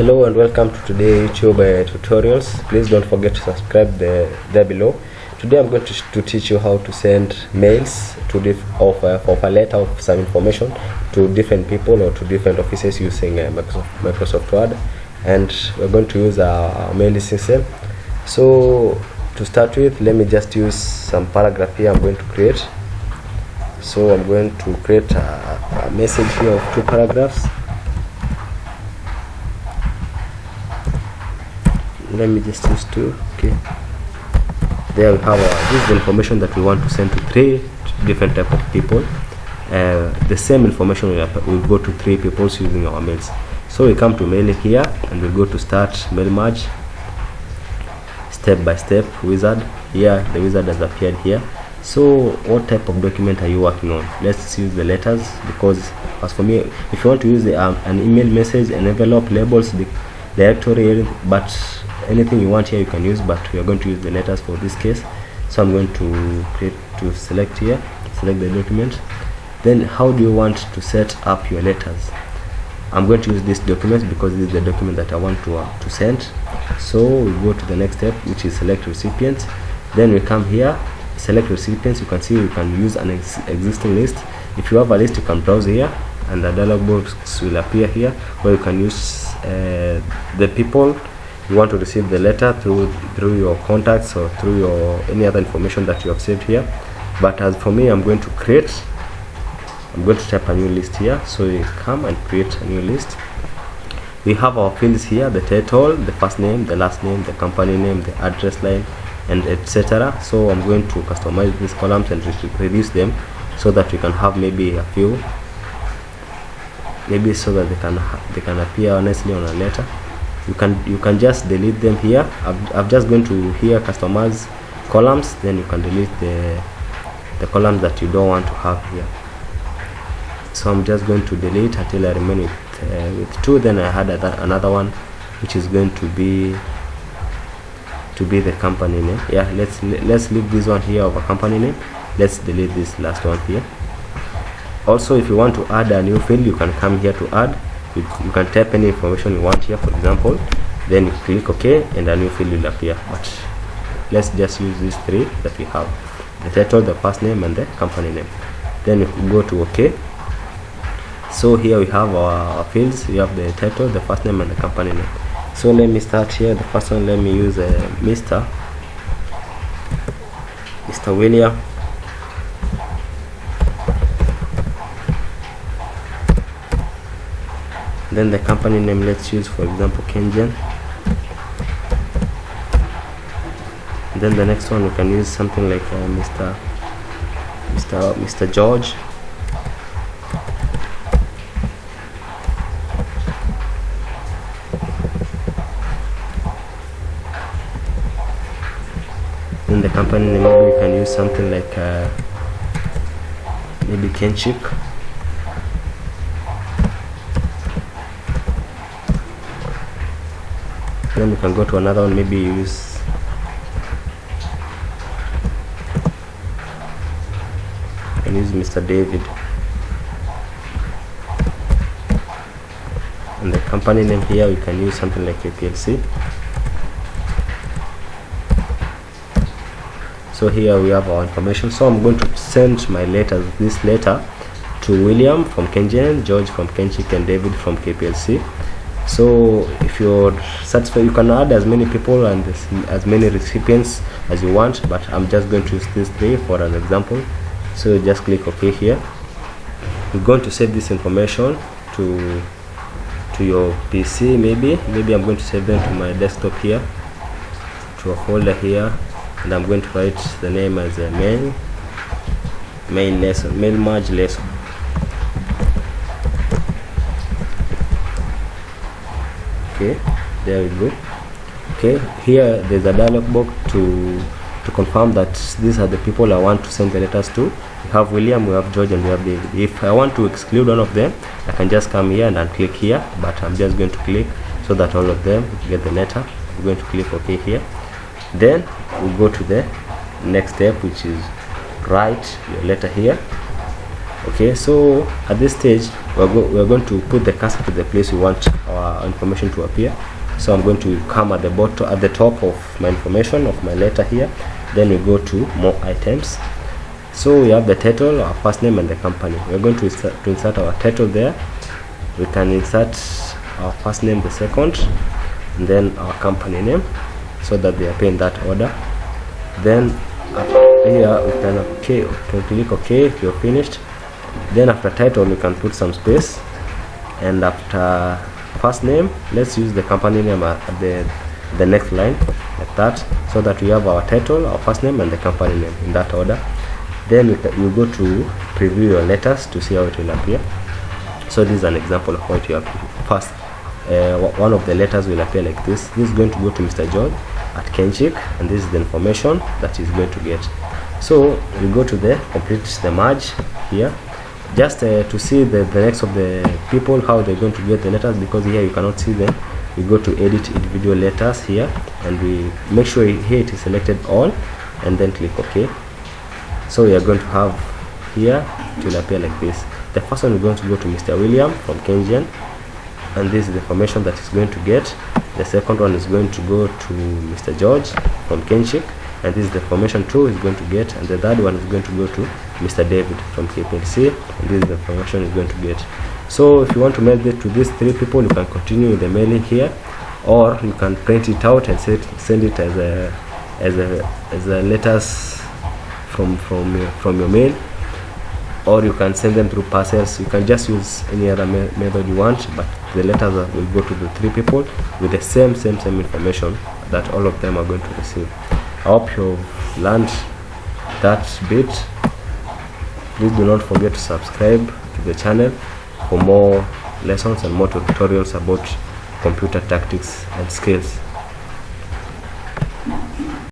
Hello and welcome to today's YouTube tutorials. Please don't forget to subscribe there below. Today I'm going to teach you how to send mails to of a letter of some information to different people or to different offices using Microsoft Word, and we're going to use our mailing system. So to start with, let me just use some paragraph here I'm going to create. So I'm going to create a message here of 2 paragraphs. Let me just use 2. Okay, there we have this is the information that we want to send to 3 different type of people. The same information will go to 3 people using our mails. So we come to mailing here and we'll go to start mail merge, step by step wizard. Here the wizard has appeared here. So what type of document are you working on? Let's use the letters, because as for me, if you want to use an email message, an envelope, labels, the directory, but anything you want here you can use, but we are going to use the letters for this case. So I'm going to select here, select the document. Then how do you want to set up your letters? I'm going to use this document because this is the document that I want to send. So we go to the next step, which is select recipients. Then we come here, select recipients. You can see you can use an existing list. If you have a list, you can browse here and the dialog box will appear here, where you can use the people you want to receive the letter through your contacts or through your any other information that you have saved here. But as for me, I'm going to type a new list here. So we come and create a new list. We have our fields here: the title, the first name, the last name, the company name, the address line, and etc. So I'm going to customize these columns and reduce them so that we can have maybe a few, so that they can appear nicely on a letter. You can just delete them here. I'm just going to here customize columns. Then you can delete the columns that you don't want to have here. So I'm just going to delete until I remain with 2. Then I had another one, which is going to be the company name. Yeah, let's leave this one here of a company name. Let's delete this last one here. Also, if you want to add a new field, you can come here to add. You can type any information you want here, for example, then you click OK and a new field will appear. But let's just use these 3 that we have: the title, the first name, and the company name. Then you go to OK. So here we have our fields. We have the title, the first name, and the company name. So let me start here. The first one, let me use Mr. William. Then the company name, let's use for example Kengen. Then the next one we can use something like Mr. George. Then the company name, maybe we can use something like maybe Kenchik. Then we can go to another one, maybe use Mr. David. And the company name here we can use something like KPLC. So here we have our information. So I'm going to send this letter to William from Kengen, George from Kenchik, and David from KPLC. So if you're satisfied, you can add as many people and as many recipients as you want, but I'm just going to use these 3 for an example. So just click OK here. We're going to save this information to your PC. Maybe I'm going to save them to my desktop here, to a folder here, and I'm going to write the name as a mail merge lesson. Okay, there we go. Okay, here there's a dialog box to confirm that these are the people I want to send the letters to. We have William, we have George, and we have David. If I want to exclude one of them, I can just come here and click here, but I'm just going to click so that all of them get the letter. I'm going to click OK here. Then we go to the next step, which is write your letter here. Okay, so at this stage we're going to put the cursor to the place we want our information to appear. So I'm going to come at the bottom, at the top of my information of my letter here. Then we go to more items. So we have the title, our first name, and the company. We're going to insert our title there. We can insert our first name the second, and then our company name, so that they appear in that order. Then here we can click OK if you're finished. Then after title we can put some space, and after first name let's use the company name at the next line, like that, so that we have our title, our first name, and the company name in that order. Then you go to preview your letters to see how it will appear. So this is an example of what you have to first. One of the letters will appear like this. This is going to go to Mr. George at Kenchik, and this is the information that he's going to get. So we go to the complete the merge here, just to see the next of the people, how they're going to get the letters, because here you cannot see them. We go to edit individual letters here, and we make sure here it is selected all, and then click OK. So we are going to have here, it will appear like this. The first one is going to go to Mr. William from Kenyan, and this is the information that he's going to get. The second one is going to go to Mr. George from Kenchik, and this is the information too is going to get. And the third one is going to go to Mr. David from KPLC, and this is the information is going to get. So if you want to mail it to these three people, you can continue with the mailing here, or you can print it out and send it as a letters from your mail, or you can send them through parcels. You can just use any other method you want, but the letters will go to the three people with the same information that all of them are going to receive. I hope you've learned that bit. Please do not forget to subscribe to the channel for more lessons and more tutorials about computer tactics and skills.